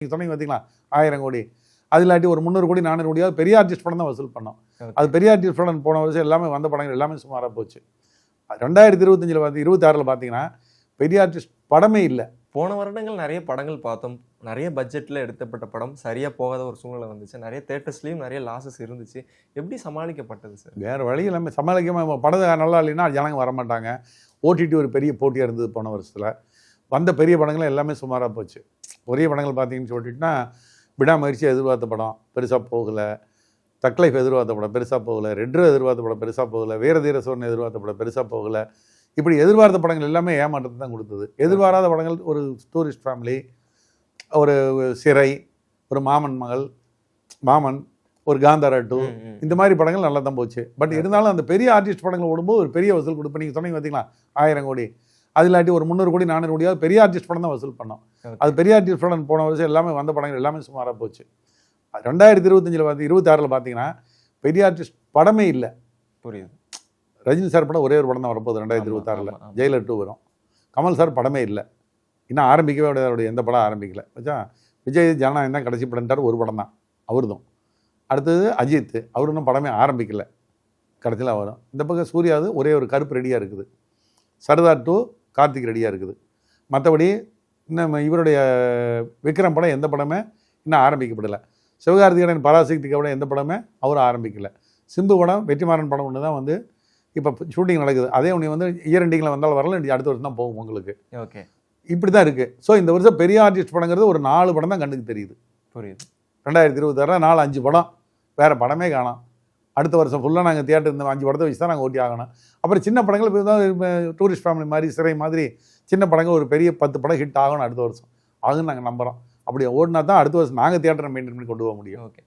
நீங்கள் சொன்னீங்க பார்த்தீங்களா 1000 கோடி, அது இல்லாட்டி ஒரு 300 கோடி 400 கோடியாவது பெரிய ஆர்டிஸ்ட் படம் தான் வசூல் பண்ணோம். அது பெரிய ஆர்டிஸ்ட் படம் போன வருஷம் எல்லாமே வந்த படங்கள் எல்லாமே சுமாராக போச்சு. 2025 பார்த்து 26 பார்த்தீங்கன்னா பெரிய ஆர்டிஸ்ட் படமே இல்லை. போன வருடங்கள் நிறைய படங்கள் பார்த்தோம். நிறைய பட்ஜெட்டில் எடுத்தப்பட்ட படம் சரியாக போகாத ஒரு சூழ்நிலை வந்துச்சு. நிறைய தேட்டர்ஸ்லேயும் நிறைய லாஸஸ் இருந்துச்சு. எப்படி சமாளிக்கப்பட்டது சார்? வேறு வழி எல்லாமே சமாளிக்காம படம் நல்லா இல்லைன்னா ஜனங்க வரமாட்டாங்க. ஓடிடி ஒரு பெரிய போட்டியாக இருந்தது போன வருஷத்தில். வந்த பெரிய படங்கள் எல்லாமே சுமாராக போச்சு. ஒரே படங்கள் பார்த்தீங்கன்னு சொல்லிட்டுனா விடாமுயற்சி எதிர்பார்த்த படம் பெருசாக போகலை, தக் லைஃப் எதிர்பார்த்த படம் பெருசாக போகலை, ரெட்ரு எதிர்பார்த்த படம் பெருசாக போகலை, வீரதீர சோழன் எதிர்பார்த்த படம் பெருசாக போகலை. இப்படி எதிர்பார்த்த படங்கள் எல்லாமே ஏமாற்றத்தை தான் கொடுத்தது. எதிர்பாராத படங்கள் ஒரு டூரிஸ்ட் ஃபேமிலி, ஒரு சிறை, ஒரு மாமன் மகள், மாமன், ஒரு காந்தாரா 2 இந்த மாதிரி படங்கள் நல்லா தான் போச்சு. பட் இருந்தாலும் அந்த பெரிய ஆர்டிஸ்ட் படங்கள் ஓடும்போது ஒரு பெரிய வசூல் கொடுப்போம். நீங்கள் சொன்னீங்க பார்த்தீங்களா 1000 கோடி, அது இல்லாட்டி ஒரு 300 கோடி 400 கோடியாவது பெரிய ஆர்டிஸ்ட் படம் தான் வசூல் பண்ணோம். அது பெரிய ஆர்டிஸ்ட் படம் போன வருஷம் எல்லாமே வந்த படங்கள் எல்லாமே சுமாராக போச்சு. 2025 பார்த்து 26 பார்த்தீங்கன்னா பெரிய ஆர்டிஸ்ட் படமே இல்லை. புரியுது. ரஜினி சார் படம் ஒரே ஒரு படம் தான் வரப்போகுது 2026. ஜெயிலர் 2 வரும். கமல் சார் படமே இல்லை. இன்னும் ஆரம்பிக்கவே அவருடைய எந்த படம் ஆரம்பிக்கல. வச்சா விஜய் ஜனநாயகம் தான் கடைசி படம்ட்டார், ஒரு படம் தான் அவர்தான். அடுத்தது அஜித், அவர் இன்னும் படமே ஆரம்பிக்கல, கடைசியில் வரும். இந்த பக்கம் சூர்யாது ஒரே ஒரு கருப்பு ரெடியாக இருக்குது. சர்தார் 2 கார்த்திக் ரெடியாக இருக்குது. மற்றபடி இன்னும் இவருடைய விக்ரம் படம் எந்த படமே இன்னும் ஆரம்பிக்கப்படலை. சிவகார்த்திகேயன் பராசக்திக்கு படம் எந்த படமே அவரும் ஆரம்பிக்கலை. சிம்பு படம் வெற்றிமாறன் படம் ஒன்று தான் வந்து இப்போ ஷூட்டிங் நடக்குது. அதே ஒன்று வந்து இயர் எண்டிங்கில் வந்தாலும் வரல, அடுத்த வருஷம் தான் போகும் உங்களுக்கு. ஓகே, இப்படி தான் இருக்குது. ஸோ இந்த வருஷம் பெரிய ஆர்டிஸ்ட் படங்கிறது ஒரு 4 படம் தான் கண்ணுக்கு தெரியுது. புரியுது. 2026 4-5 படம், வேறு படமே காணோம். அடுத்த வருஷம் ஃபுல்லாக நாங்கள் தியேட்டர் இந்த 5 படத்தை வச்சு தான் நாங்கள் ஓட்டி ஆகணும். அப்புறம் சின்ன படங்கள் இப்போ தான் டூரிஸ்ட் ஃபேமிலி மாதிரி, சிறை மாதிரி சின்ன படங்கள் ஒரு பெரிய 10 படம் ஹிட் ஆகணும் அடுத்த வருஷம். ஆகுன்னு நாங்கள் நம்புகிறோம். அப்படி ஓடினா தான் அடுத்த வருஷம் நாங்கள் தியேட்டரை மெயின்டைன் பண்ணி கொண்டு போக முடியும். ஓகே.